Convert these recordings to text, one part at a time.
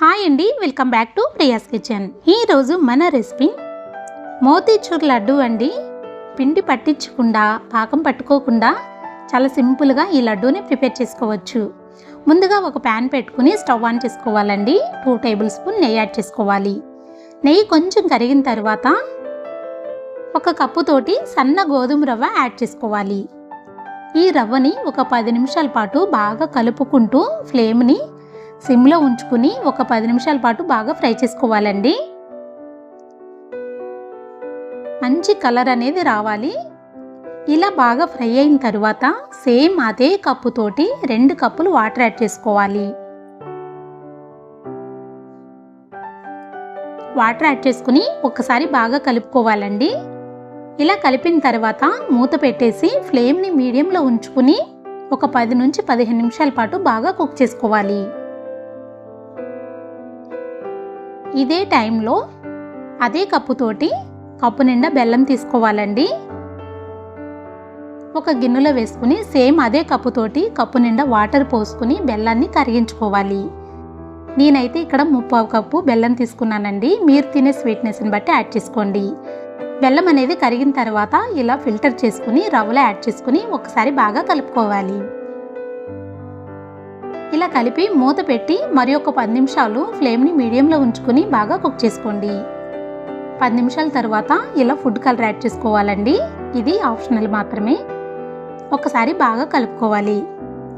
Hi అండి, welcome back to Priya's kitchen. ఈరోజు మన రెసిపీ మోతీచూర్ లడ్డు అండి. పిండి పట్టించకుండా, పాకం పట్టుకోకుండా చాలా సింపుల్గా ఈ లడ్డూని ప్రిపేర్ చేసుకోవచ్చు. ముందుగా ఒక ప్యాన్ పెట్టుకుని స్టవ్ ఆన్ చేసుకోవాలండి. 2 టేబుల్ స్పూన్ నెయ్యి యాడ్ చేసుకోవాలి. నెయ్యి కొంచెం కరిగిన తర్వాత ఒక కప్పుతోటి సన్న గోధుమ రవ్వ యాడ్ చేసుకోవాలి. ఈ రవ్వని ఒక 10 నిమిషాల పాటు బాగా కలుపుకుంటూ ఫ్లేమ్ని సిమ్లో ఉంచుకుని ఒక 10 నిమిషాల పాటు బాగా ఫ్రై చేసుకోవాలండి. మంచి కలర్ అనేది రావాలి. ఇలా బాగా ఫ్రై అయిన తర్వాత సేమ్ అదే కప్పుతోటి 2 కప్పులు వాటర్ యాడ్ చేసుకోవాలి. వాటర్ యాడ్ చేసుకుని ఒకసారి బాగా కలుపుకోవాలండి. ఇలా కలిపిన తర్వాత మూత పెట్టేసి ఫ్లేమ్ని మీడియంలో ఉంచుకుని ఒక 10 నుంచి 15 నిమిషాల పాటు బాగా కుక్ చేసుకోవాలి. ఇదే టైంలో అదే కప్పుతోటి కప్పు నిండా బెల్లం తీసుకోవాలండి. ఒక గిన్నెలో వేసుకుని సేమ్ అదే కప్పుతోటి కప్పు నిండా వాటర్ పోసుకుని బెల్లాన్ని కరిగించుకోవాలి. నేనైతే ఇక్కడ 3/4 కప్పు బెల్లం తీసుకున్నానండి. మీరు తినే స్వీట్నెస్ని బట్టి యాడ్ చేసుకోండి. బెల్లం అనేది కరిగిన తర్వాత ఇలా ఫిల్టర్ చేసుకుని రవ్వలో యాడ్ చేసుకుని ఒకసారి బాగా కలుపుకోవాలి. ఇలా కలిపి మూత పెట్టి మరి ఒక 10 నిమిషాలు ఫ్లేమ్ని మీడియంలో ఉంచుకుని బాగా కుక్ చేసుకోండి. 10 నిమిషాల తర్వాత ఇలా ఫుడ్ కలర్ యాడ్ చేసుకోవాలండి. ఇది ఆప్షనల్ మాత్రమే. ఒకసారి బాగా కలుపుకోవాలి.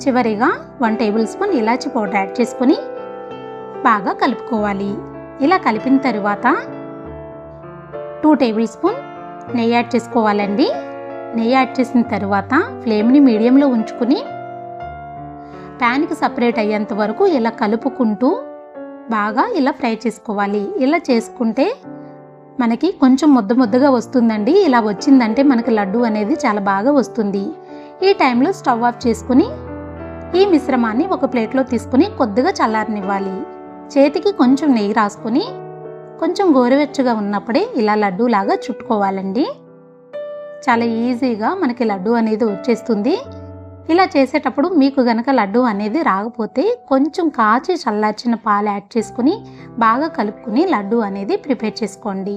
చివరిగా 1 టేబుల్ స్పూన్ ఇలాచీ పౌడర్ యాడ్ చేసుకుని బాగా కలుపుకోవాలి. ఇలా కలిపిన తర్వాత 2 టేబుల్ స్పూన్ నెయ్యి యాడ్ చేసుకోవాలండి. నెయ్యి యాడ్ చేసిన తర్వాత ఫ్లేమ్ని మీడియంలో ఉంచుకుని ప్యాన్కి సపరేట్ అయ్యేంత వరకు ఇలా కలుపుకుంటూ బాగా ఇలా ఫ్రై చేసుకోవాలి. ఇలా చేసుకుంటే మనకి కొంచెం ముద్దగా వస్తుందండి. ఇలా వచ్చిందంటే మనకి లడ్డు అనేది చాలా బాగా వస్తుంది. ఈ టైంలో స్టవ్ ఆఫ్ చేసుకుని ఈ మిశ్రమాన్ని ఒక ప్లేట్లో తీసుకుని కొద్దిగా చల్లారనివ్వాలి. చేతికి కొంచెం నెయ్యి రాసుకొని కొంచెం గోరువెచ్చగా ఉన్నప్పుడే ఇలా లడ్డు లాగా చుట్టుకోవాలండి. చాలా ఈజీగా మనకి లడ్డు అనేది వచ్చేస్తుంది. ఇలా చేసేటప్పుడు మీకు గనక లడ్డు అనేది రాకపోతే కొంచెం కాచి చల్లార్చిన పాలు యాడ్ చేసుకుని బాగా కలుపుకుని లడ్డు అనేది ప్రిపేర్ చేసుకోండి.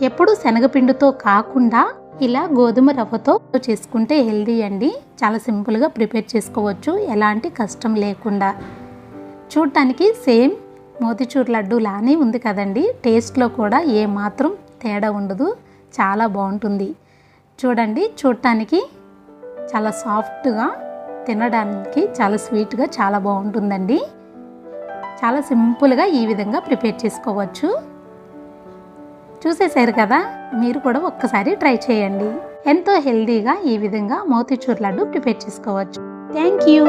ఎప్పుడు శనగపిండితో కాకుండా ఇలా గోధుమ రవ్వతో చేసుకుంటే హెల్దీ అండి. చాలా సింపుల్గా ప్రిపేర్ చేసుకోవచ్చు, ఎలాంటి కష్టం లేకుండా. చూడటానికి సేమ్ మోతీచూర్ లడ్డు లానే ఉంది కదండి. టేస్ట్లో కూడా ఏమాత్రం తేడా ఉండదు. చాలా బాగుంటుంది. చూడండి, చూడటానికి చాలా సాఫ్ట్గా, తినడానికి చాలా స్వీట్గా చాలా బాగుంటుందండి. చాలా సింపుల్గా ఈ విధంగా ప్రిపేర్ చేసుకోవచ్చు. చూసేసారు కదా, మీరు కూడా ఒక్కసారి ట్రై చేయండి. ఎంతో హెల్దీగా ఈ విధంగా మోతీచూర్ లడ్డు ప్రిపేర్ చేసుకోవచ్చు. Thank you.